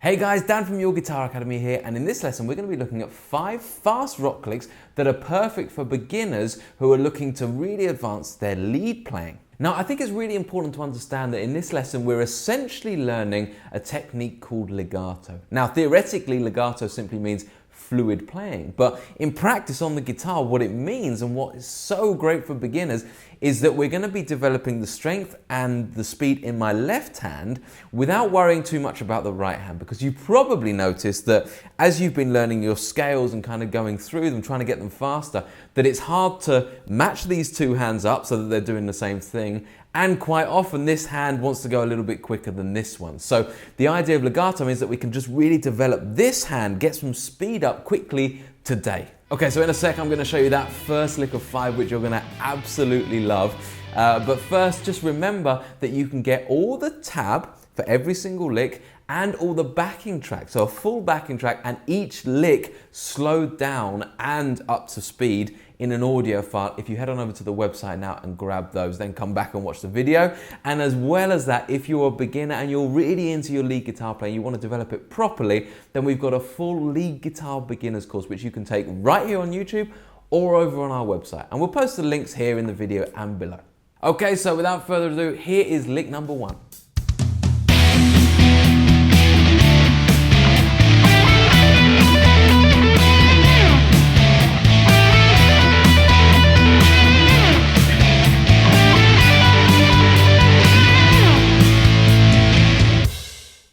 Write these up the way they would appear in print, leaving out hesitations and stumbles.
Hey guys, Dan from Your Guitar Academy here, and in this lesson we're going to be looking at 5 fast rock licks that are perfect for beginners who are looking to really advance their lead playing. Now, I think it's really important to understand that in this lesson we're essentially learning a technique called legato. Now, theoretically, legato simply means fluid playing, but in practice on the guitar, what it means and what is so great for beginners is that we're going to be developing the strength and the speed in my left hand without worrying too much about the right hand, because you probably noticed that as you've been learning your scales and kind of going through them, trying to get them faster, that it's hard to match these two hands up so that they're doing the same thing. And quite often this hand wants to go a little bit quicker than this one. So the idea of legato means that we can just really develop this hand, get some speed up quickly today. Okay, so in a sec I'm going to show you that first lick of 5 which you're going to absolutely love. But first, just remember that you can get all the tab for every single lick and all the backing track. So a full backing track and each lick slowed down and up to speed in an audio file. If you head on over to the website now and grab those, then come back and watch the video. And as well as that, if you're a beginner and you're really into your lead guitar playing, you want to develop it properly, then we've got a full lead guitar beginners course which you can take right here on YouTube or over on our website. And we'll post the links here in the video and below. Okay, so without further ado, here is lick number 1.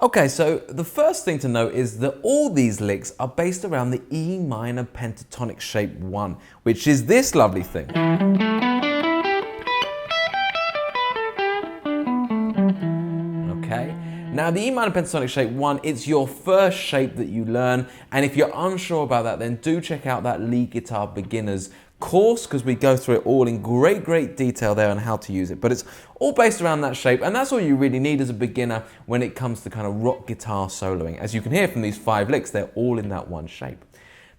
Okay, so the first thing to note is that all these licks are based around the E minor pentatonic shape 1, which is this lovely thing. Okay, now the E minor pentatonic shape 1, it's your first shape that you learn, and if you're unsure about that, then do check out that lead guitar beginners course, because we go through it all in great detail there on how to use it. But it's all based around that shape, and that's all you really need as a beginner when it comes to kind of rock guitar soloing. As you can hear from these 5 licks, they're all in that one shape.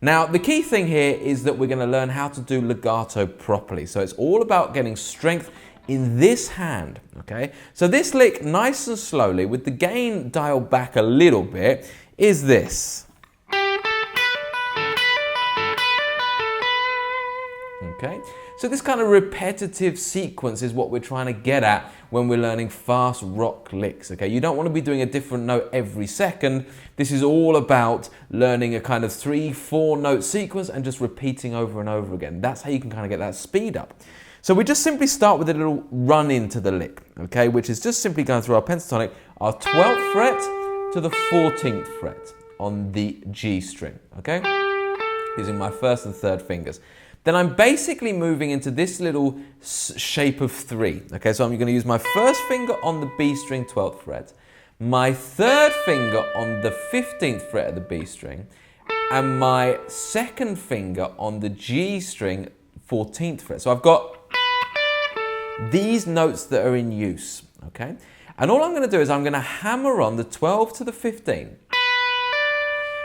Now, the key thing here is that we're going to learn how to do legato properly. So it's all about getting strength in this hand, okay? So this lick, nice and slowly, with the gain dialed back a little bit, is this. Okay, so this kind of repetitive sequence is what we're trying to get at when we're learning fast rock licks. Okay, you don't want to be doing a different note every second. This is all about learning a kind of 3-4 note sequence and just repeating over and over again. That's how you can kind of get that speed up. So we just simply start with a little run into the lick, okay, which is just simply going through our pentatonic, our 12th fret to the 14th fret on the G string, okay, using my 1st and 3rd fingers. Then I'm basically moving into this little shape of 3. Okay, so I'm going to use my 1st finger on the B string 12th fret, my 3rd finger on the 15th fret of the B string, and my 2nd finger on the G string 14th fret. So I've got these notes that are in use, okay? And all I'm going to do is I'm going to hammer on the 12 to the 15.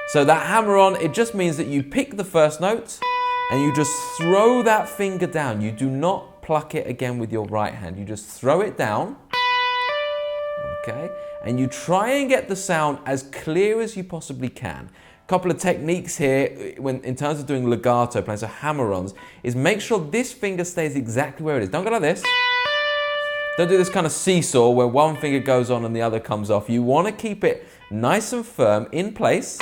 So that hammer on, it just means that you pick the first note, and you just throw that finger down. You do not pluck it again with your right hand. You just throw it down, okay? And you try and get the sound as clear as you possibly can. A couple of techniques here in terms of doing legato playing, so hammer-ons, is make sure this finger stays exactly where it is. Don't go like this. Don't do this kind of seesaw where one finger goes on and the other comes off. You want to keep it nice and firm in place.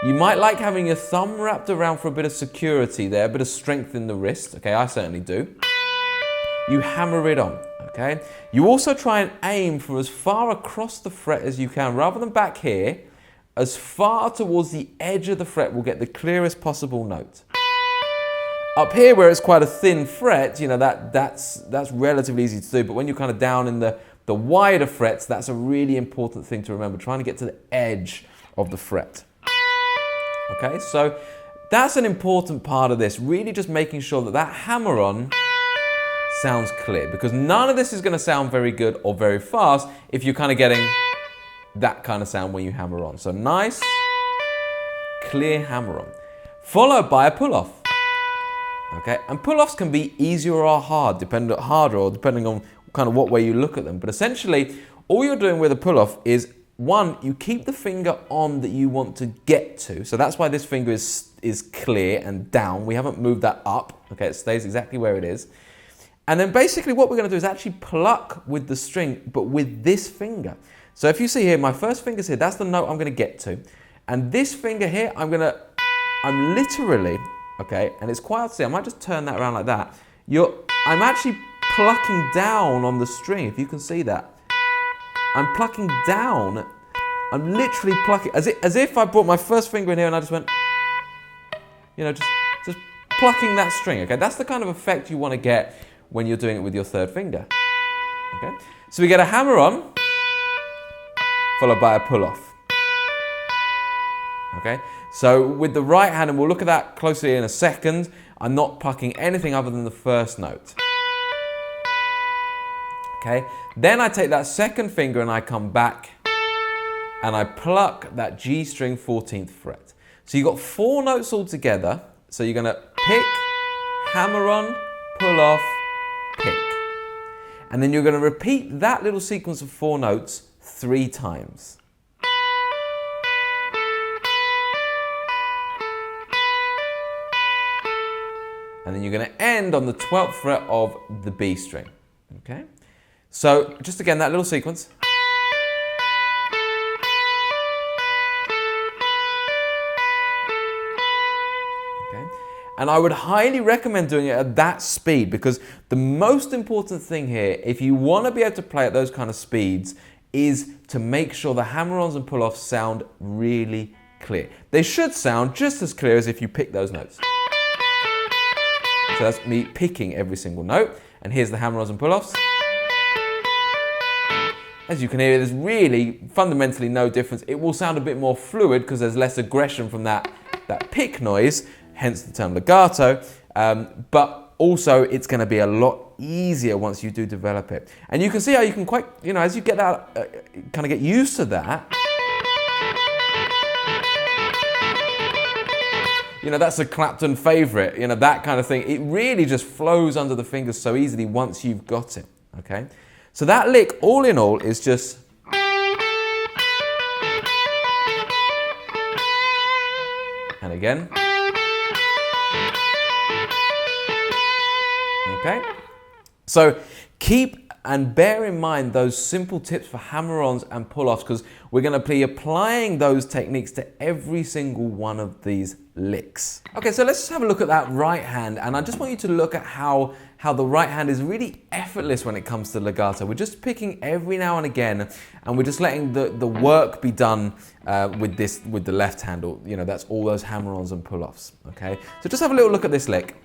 You might like having your thumb wrapped around for a bit of security there, a bit of strength in the wrist. Okay, I certainly do. You hammer it on, okay? You also try and aim for as far across the fret as you can, rather than back here, as far towards the edge of the fret will get the clearest possible note. Up here, where it's quite a thin fret, you know, that's relatively easy to do, but when you're kind of down in the wider frets, that's a really important thing to remember, trying to get to the edge of the fret. Okay, so that's an important part of this, really just making sure that that hammer-on sounds clear, because none of this is going to sound very good or very fast if you're kind of getting that kind of sound when you hammer on. So nice, clear hammer-on, followed by a pull-off. Okay, and pull-offs can be easier or harder, depending on kind of what way you look at them. But essentially, all you're doing with a pull-off is one, you keep the finger on that you want to get to. So that's why this finger is clear and down. We haven't moved that up. Okay, it stays exactly where it is. And then basically what we're going to do is actually pluck with the string, but with this finger. So if you see here, my first finger's here. That's the note I'm going to get to. And this finger here, I'm literally, okay, and it's quite hard to see. I might just turn that around like that. I'm actually plucking down on the string, if you can see that. I'm plucking down. I'm literally plucking, as if I brought my first finger in here and I just went, you know, just plucking that string, okay? That's the kind of effect you want to get when you're doing it with your third finger, okay? So we get a hammer on, followed by a pull off, okay? So with the right hand, and we'll look at that closely in a second, I'm not plucking anything other than the first note. Okay, then I take that second finger and I come back and I pluck that G string 14th fret. So you've got 4 notes all together. So you're going to pick, hammer on, pull off, pick. And then you're going to repeat that little sequence of 4 notes 3 times. And then you're going to end on the 12th fret of the B string. Okay? So just again, that little sequence. Okay. And I would highly recommend doing it at that speed, because the most important thing here, if you want to be able to play at those kind of speeds, is to make sure the hammer-ons and pull-offs sound really clear. They should sound just as clear as if you pick those notes. So that's me picking every single note. And here's the hammer-ons and pull-offs. As you can hear, there's really fundamentally no difference. It will sound a bit more fluid because there's less aggression from that pick noise, hence the term legato, but also it's going to be a lot easier once you do develop it. And you can see how you can quite, you know, as you get that, kind of get used to that, you know, that's a Clapton favorite, you know, that kind of thing. It really just flows under the fingers so easily once you've got it, okay? So that lick, all in all, is just... And again. Okay? So keep and bear in mind those simple tips for hammer-ons and pull-offs, because we're going to be applying those techniques to every single one of these licks. Okay, so let's just have a look at that right hand, and I just want you to look at how the right hand is really effortless when it comes to legato. We're just picking every now and again, and we're just letting the work be done with the left hand, or, you know, that's all those hammer-ons and pull-offs, okay? So just have a little look at this lick.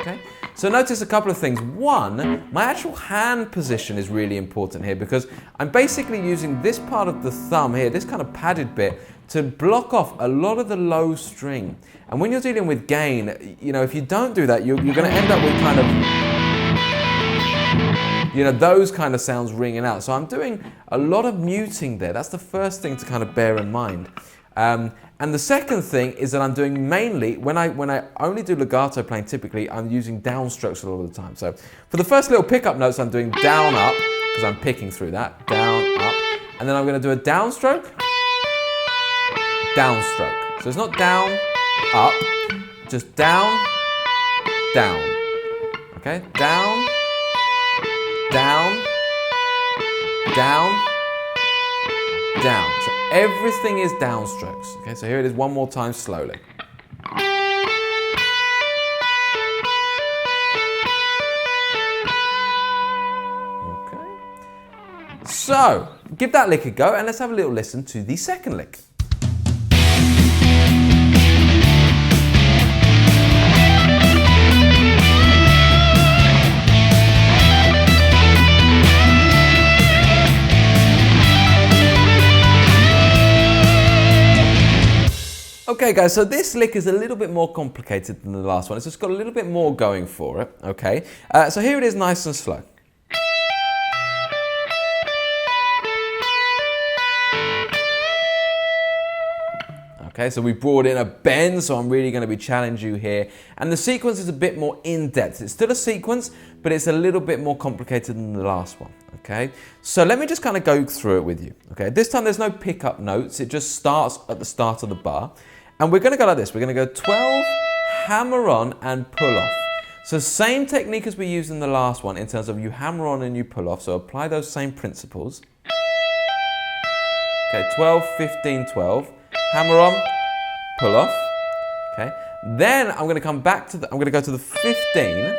Okay. So notice a couple of things. One, my actual hand position is really important here, because I'm basically using this part of the thumb here, this kind of padded bit, to block off a lot of the low string. And when you're dealing with gain, you know, if you don't do that, you're going to end up with kind of, you know, those kind of sounds ringing out. So I'm doing a lot of muting there. That's the first thing to kind of bear in mind. And the second thing is that I'm doing mainly, when I only do legato playing typically, I'm using downstrokes a lot of the time. So for the first little pickup notes, I'm doing down, up, because I'm picking through that, down, up. And then I'm going to do a downstroke, downstroke. So it's not down, up, just down, down. Okay, down, down, down, down. So everything is downstrokes. Okay, so here it is one more time slowly. Okay. So give that lick a go, and let's have a little listen to the second lick. Okay guys, so this lick is a little bit more complicated than the last one. It's just got a little bit more going for it, okay? So here it is nice and slow. Okay, so we brought in a bend, so I'm really going to be challenging you here. And the sequence is a bit more in-depth. It's still a sequence, but it's a little bit more complicated than the last one, okay? So let me just kind of go through it with you, okay? This time there's no pickup notes, it just starts at the start of the bar. And we're gonna go like this, we're gonna go 12, hammer on and pull off. So same technique as we used in the last one in terms of you hammer on and you pull off, so apply those same principles. Okay, 12, 15, 12, hammer on, pull off, okay? Then I'm gonna come back to I'm gonna go to the 15,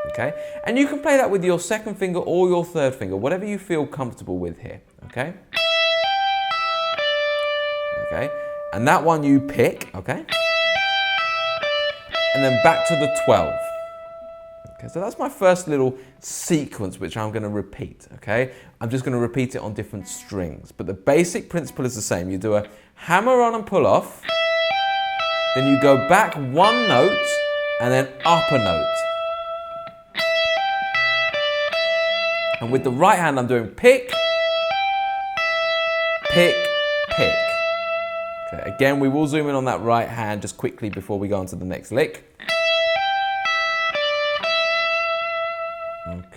okay? And you can play that with your second finger or your third finger, whatever you feel comfortable with here, okay? Okay, and that one you pick, okay? And then back to the 12. Okay, so that's my first little sequence which I'm going to repeat, okay? I'm just going to repeat it on different strings, but the basic principle is the same. You do a hammer on and pull off, then you go back one note and then up a note. And with the right hand I'm doing pick, pick, pick. Okay, again, we will zoom in on that right hand just quickly before we go on to the next lick.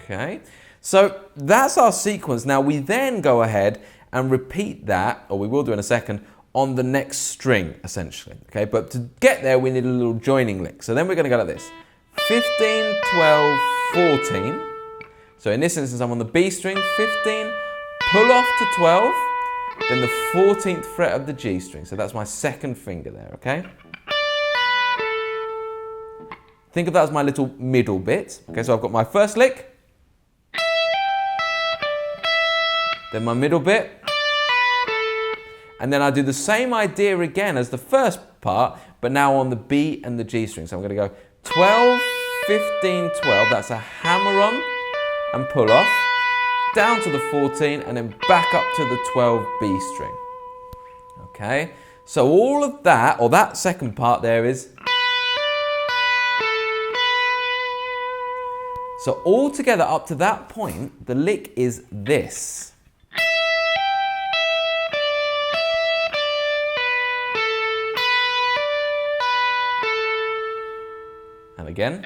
Okay, so that's our sequence. Now we then go ahead and repeat that, or we will do in a second, on the next string, essentially. Okay, but to get there, we need a little joining lick. So then we're going to go like this. 15, 12, 14. So in this instance, I'm on the B string, 15, pull off to 12, then the 14th fret of the G string. So that's my second finger there, okay? Think of that as my little middle bit. Okay, so I've got my first lick, then my middle bit, and then I do the same idea again as the first part, but now on the B and the G string. So I'm going to go 12, 15, 12, that's a hammer on and pull off, down to the 14, and then back up to the 12 B string. Okay, so all of that, or that second part there is, so all together up to that point, the lick is this. And again.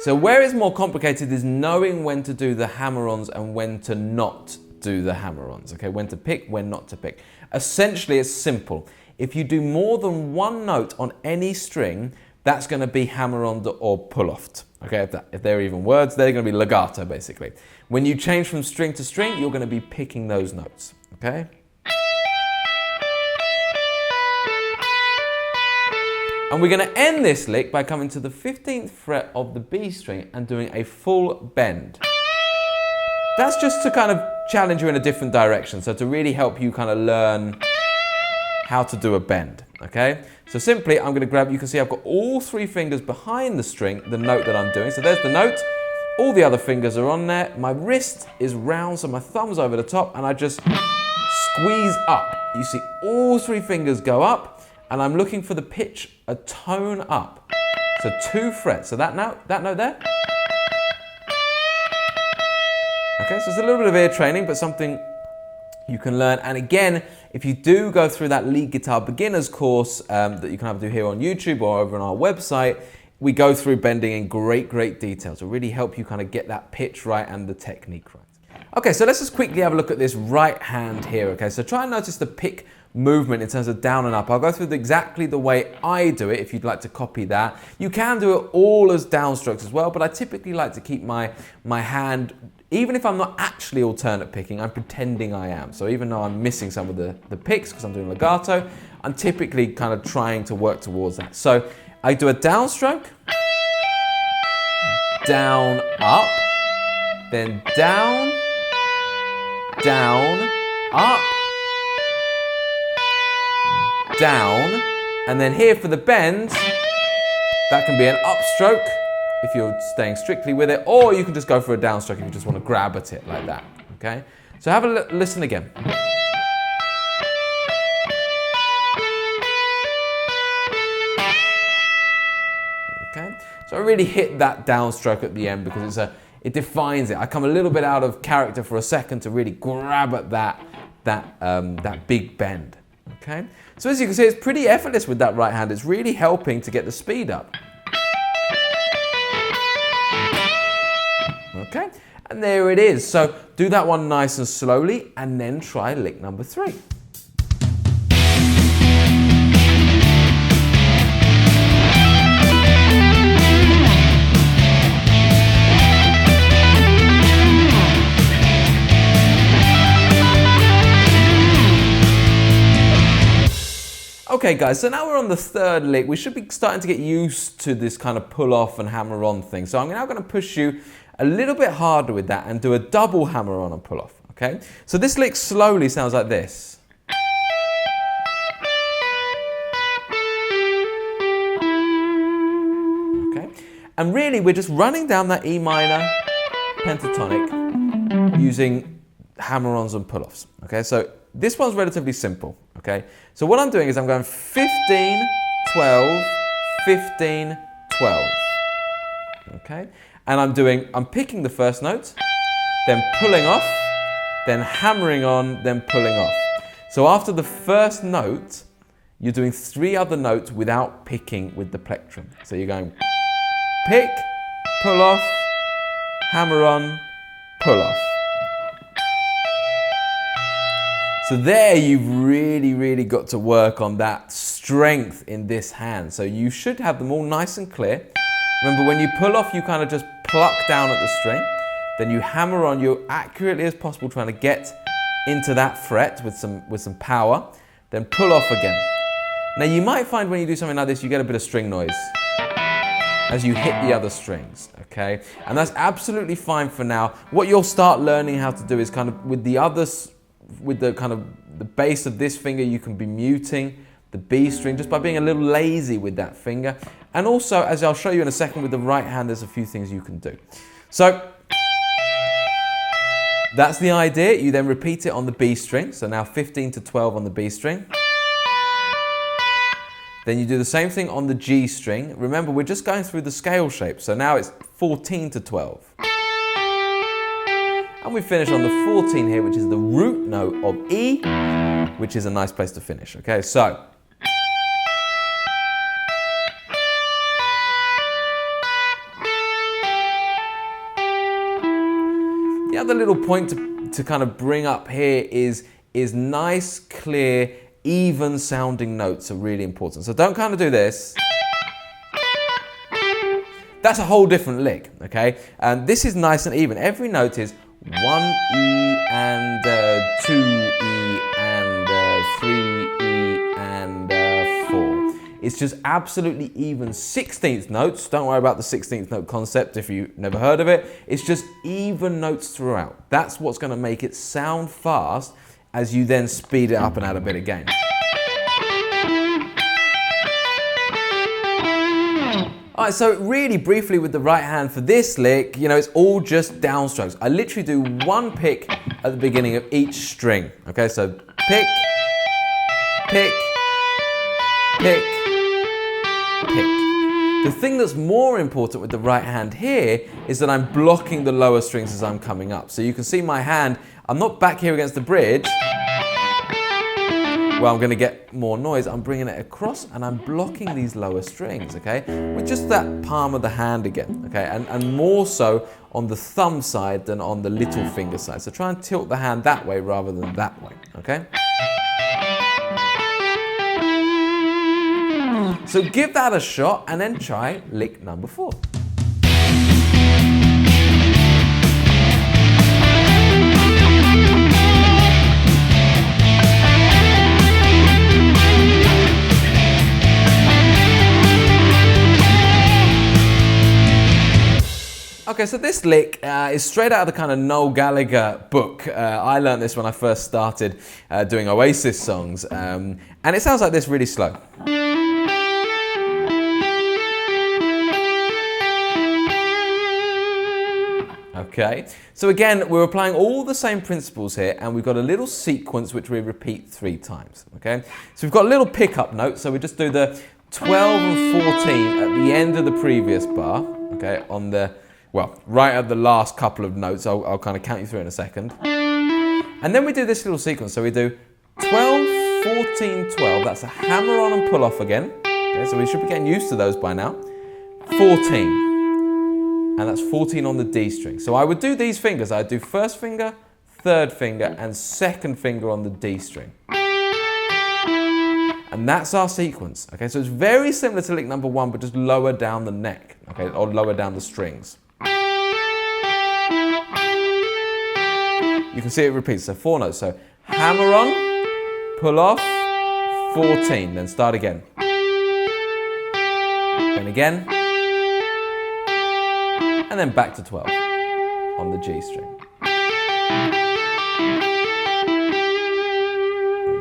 So where it's more complicated is knowing when to do the hammer-ons and when to not do the hammer-ons, okay? When to pick, when not to pick. Essentially, it's simple. If you do more than one note on any string, that's going to be hammer-on or pull-off, okay? If they're even words, they're going to be legato, basically. When you change from string to string, you're going to be picking those notes, okay? And we're going to end this lick by coming to the 15th fret of the B string and doing a full bend. That's just to kind of challenge you in a different direction, so to really help you kind of learn how to do a bend, okay? So simply, I'm going to grab, you can see I've got all three fingers behind the string, the note that I'm doing. So there's the note, all the other fingers are on there, my wrist is round, so my thumb's over the top, and I just squeeze up. You see all three fingers go up, and I'm looking for the pitch, a tone up. So 2 frets. So that note there. Okay, so it's a little bit of ear training, but something you can learn. And again, if you do go through that lead guitar beginners course that you can either do here on YouTube or over on our website, we go through bending in great detail to really help you kind of get that pitch right and the technique right. Okay, so let's just quickly have a look at this right hand here. Okay, so try and notice the pick movement in terms of down and up. I'll go through exactly the way I do it if you'd like to copy that. You can do it all as downstrokes as well, but I typically like to keep my hand, even if I'm not actually alternate picking, I'm pretending I am. So even though I'm missing some of the picks because I'm doing legato, I'm typically kind of trying to work towards that. So I do a downstroke, down, up, then down, down, up, down, and then here for the bend, that can be an upstroke if you're staying strictly with it, or you can just go for a downstroke if you just want to grab at it like that, okay? So have a listen again. Okay, so I really hit that downstroke at the end because it defines it. I come a little bit out of character for a second to really grab at that big bend. Okay, so as you can see, it's pretty effortless with that right hand. It's really helping to get the speed up. Okay, and there it is. So do that one nice and slowly, and then try lick number 3. Okay guys, so now we're on the 3rd lick. We should be starting to get used to this kind of pull off and hammer on thing. So I'm now going to push you a little bit harder with that and do a double hammer on and pull off. Okay, so this lick slowly sounds like this. Okay, and really we're just running down that E minor pentatonic using hammer-ons and pull-offs. Okay, so this one's relatively simple. Okay, so what I'm doing is I'm going 15, 12, 15, 12. Okay, and I'm picking the first note, then pulling off, then hammering on, then pulling off. So after the first note, you're doing 3 other notes without picking with the plectrum. So you're going pick, pull off, hammer on, pull off. So there you've really got to work on that strength in this hand. So you should have them all nice and clear. Remember, when you pull off, you kind of just pluck down at the string. Then you hammer on, you accurately as possible, trying to get into that fret with some power. Then pull off again. Now you might find when you do something like this, you get a bit of string noise as you hit the other strings, okay? And that's absolutely fine for now. What you'll start learning how to do is kind of with the others, with the kind of the base of this finger, you can be muting the B string just by being a little lazy with that finger. And also, as I'll show you in a second, with the right hand, there's a few things you can do. So that's the idea. You then repeat it on the B string. So now 15 to 12 on the B string. Then you do the same thing on the G string. Remember, we're just going through the scale shape. So now it's 14 to 12. And we finish on the 14 here, which is the root note of E, which is a nice place to finish. Okay, so. The other little point to kind of bring up here is nice, clear, even sounding notes are really important. So don't kind of do this. That's a whole different lick, okay? And this is nice and even. Every note is 1 E and 2 E and 3 E and 4. It's just absolutely even 16th notes. Don't worry about the 16th note concept if you've never heard of it. It's just even notes throughout. That's what's going to make it sound fast as you then speed it up and add a bit again. All right, so really briefly with the right hand for this lick, you know, it's all just downstrokes. I literally do 1 pick at the beginning of each string. Okay, so pick, pick, pick, pick. The thing that's more important with the right hand here is that I'm blocking the lower strings as I'm coming up. So you can see my hand, I'm not back here against the bridge, where I'm going to get more noise. I'm bringing it across and I'm blocking these lower strings, okay? With just that palm of the hand again, okay? And more so on the thumb side than on the little finger side. So try and tilt the hand that way rather than that way, okay? So give that a shot and then try lick number 4. Okay, so this lick is straight out of the kind of Noel Gallagher book. I learned this when I first started doing Oasis songs, and it sounds like this really slow. Okay, so again, we're applying all the same principles here, and we've got a little sequence which we repeat 3 times, okay? So we've got a little pickup note, so we just do the 12 and 14 at the end of the previous bar, okay, on the, well, right at the last couple of notes. I'll kind of count you through in a second. And then we do this little sequence, so we do 12, 14, 12. That's a hammer on and pull off again. Okay, so we should be getting used to those by now. 14. And that's 14 on the D string. So I would do these fingers. I'd do first finger, third finger, and second finger on the D string. And that's our sequence. Okay, so it's very similar to lick number 1, but just lower down the neck, okay, or lower down the strings. You can see it repeats, so 4 notes. So hammer on, pull off, 14, then start again. Then again, and then back to 12 on the G string.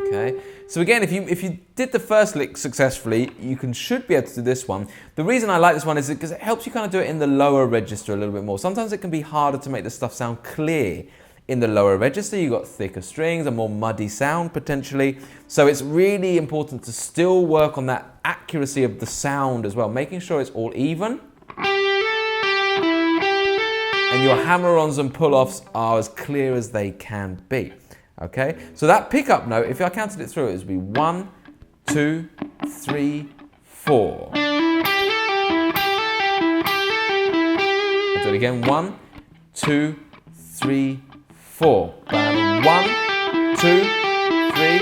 Okay, so again, if you did the first lick successfully, you should be able to do this one. The reason I like this one is because it helps you kind of do it in the lower register a little bit more. Sometimes it can be harder to make the stuff sound clear in the lower register. You've got thicker strings, a more muddy sound potentially. So it's really important to still work on that accuracy of the sound as well, making sure it's all even. And your hammer-ons and pull-offs are as clear as they can be. Okay, so that pickup note, if I counted it through, it would be 1, 2, 3, 4. I'll do it again. 1, 2, 3, 4. 1, 2, 3,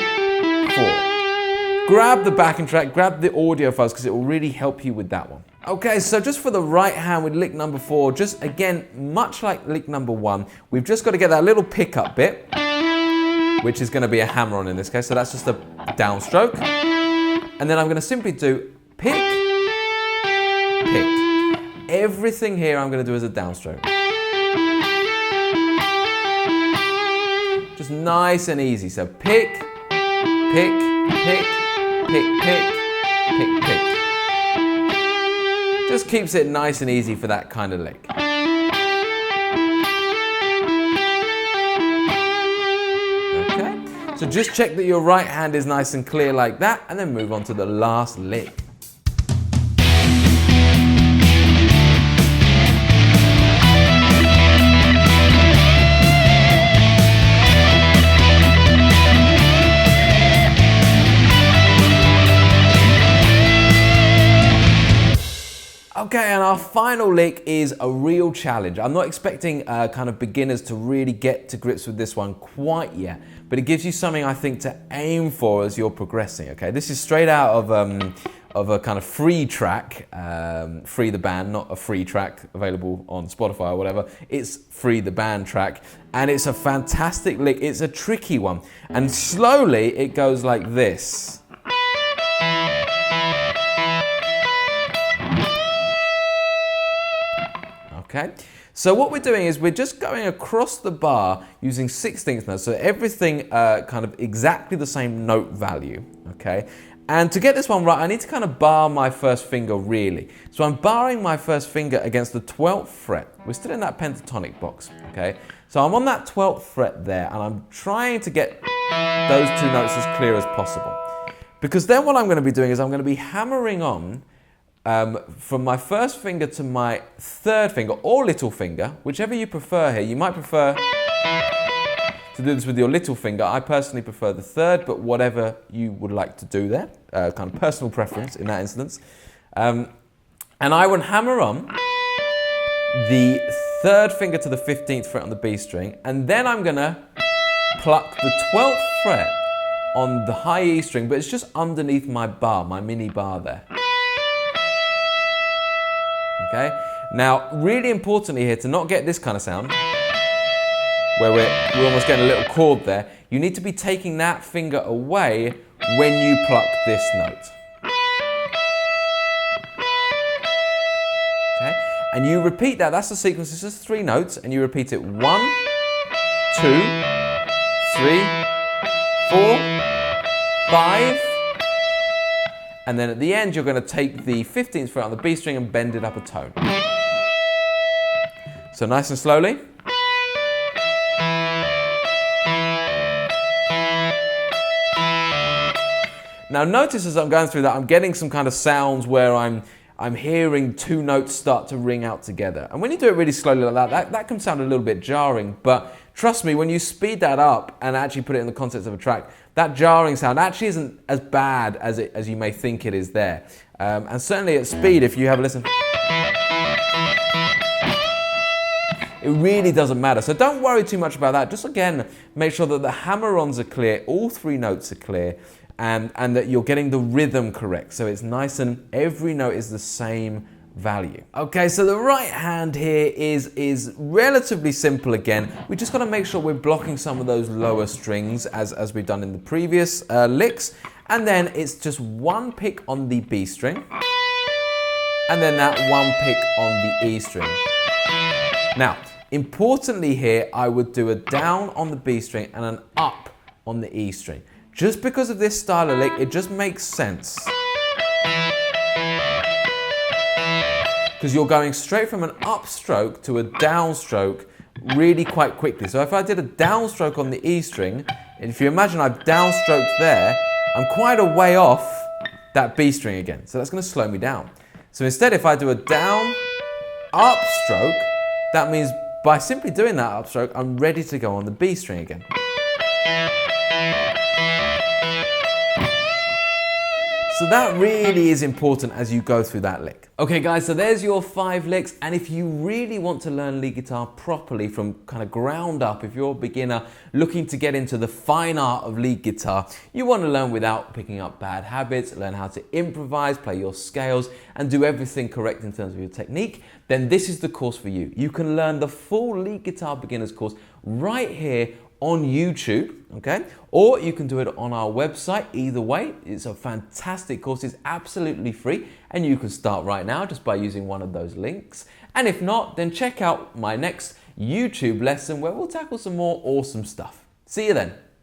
4. Grab the backing track, grab the audio files because it will really help you with that one. Okay, so just for the right hand with lick number 4, just again, much like lick number 1, we've just got to get that little pickup bit, which is going to be a hammer on in this case. So that's just a downstroke. And then I'm going to simply do pick, pick. Everything here I'm going to do as a downstroke. Just nice and easy. So pick, pick, pick, pick, pick, pick, pick. Just keeps it nice and easy for that kind of lick. Okay, so just check that your right hand is nice and clear like that, and then move on to the last lick. Okay, and our final lick is a real challenge. I'm not expecting kind of beginners to really get to grips with this one quite yet, but it gives you something I think to aim for as you're progressing. Okay, this is straight out of a kind of free track, Free the Band, not a free track available on Spotify or whatever. It's Free the Band track, and it's a fantastic lick. It's a tricky one, and slowly it goes like this. Okay, so what we're doing is we're just going across the bar using 16th notes, so everything kind of exactly the same note value, okay? And to get this one right, I need to kind of bar my first finger really. So I'm barring my first finger against the 12th fret. We're still in that pentatonic box, okay? So I'm on that 12th fret there, and I'm trying to get those two notes as clear as possible. Because then what I'm going to be doing is I'm going to be hammering on from my first finger to my third finger or little finger, whichever you prefer here. You might prefer to do this with your little finger. I personally prefer the third, but whatever you would like to do there, kind of personal preference in that instance. And I would hammer on the third finger to the 15th fret on the B string, and then I'm gonna pluck the 12th fret on the high E string, but it's just underneath my bar, my mini bar there. Okay, now really importantly here, to not get this kind of sound where we're almost getting a little chord there, you need to be taking that finger away when you pluck this note. Okay, and you repeat that. That's the sequence. It's just 3 notes, and you repeat it 1, 2, 3, 4, 5. And then at the end, you're going to take the 15th fret on the B string and bend it up a tone. So nice and slowly. Now notice as I'm going through that, I'm getting some kind of sounds where I'm I'm hearing two notes start to ring out together. And when you do it really slowly like that can sound a little bit jarring, but trust me, when you speed that up and actually put it in the context of a track, that jarring sound actually isn't as bad as you may think it is there. And certainly at speed, if you have a listen, it really doesn't matter. So don't worry too much about that. Just again, make sure that the hammer-ons are clear, all three notes are clear, and that you're getting the rhythm correct. So it's nice and every note is the same value. Okay, so the right hand here is relatively simple again. We just got to make sure we're blocking some of those lower strings as we've done in the previous licks. And then it's just one pick on the B string, and then that one pick on the E string. Now, importantly here, I would do a down on the B string and an up on the E string. Just because of this style of lick, it just makes sense. Because you're going straight from an upstroke to a downstroke really quite quickly. So if I did a downstroke on the E string, if you imagine I've downstroked there, I'm quite a way off that B string again. So that's going to slow me down. So instead, if I do a down, upstroke, that means by simply doing that upstroke, I'm ready to go on the B string again. So that really is important as you go through that lick. Okay guys, so there's your 5 licks, and if you really want to learn lead guitar properly from kind of ground up, if you're a beginner looking to get into the fine art of lead guitar, you want to learn without picking up bad habits, learn how to improvise, play your scales, and do everything correct in terms of your technique, then this is the course for you. You can learn the full lead guitar beginners course right here on YouTube, okay? Or you can do it on our website. Either way, it's a fantastic course. It's absolutely free, and you can start right now just by using one of those links. And if not, then check out my next YouTube lesson where we'll tackle some more awesome stuff. See you then.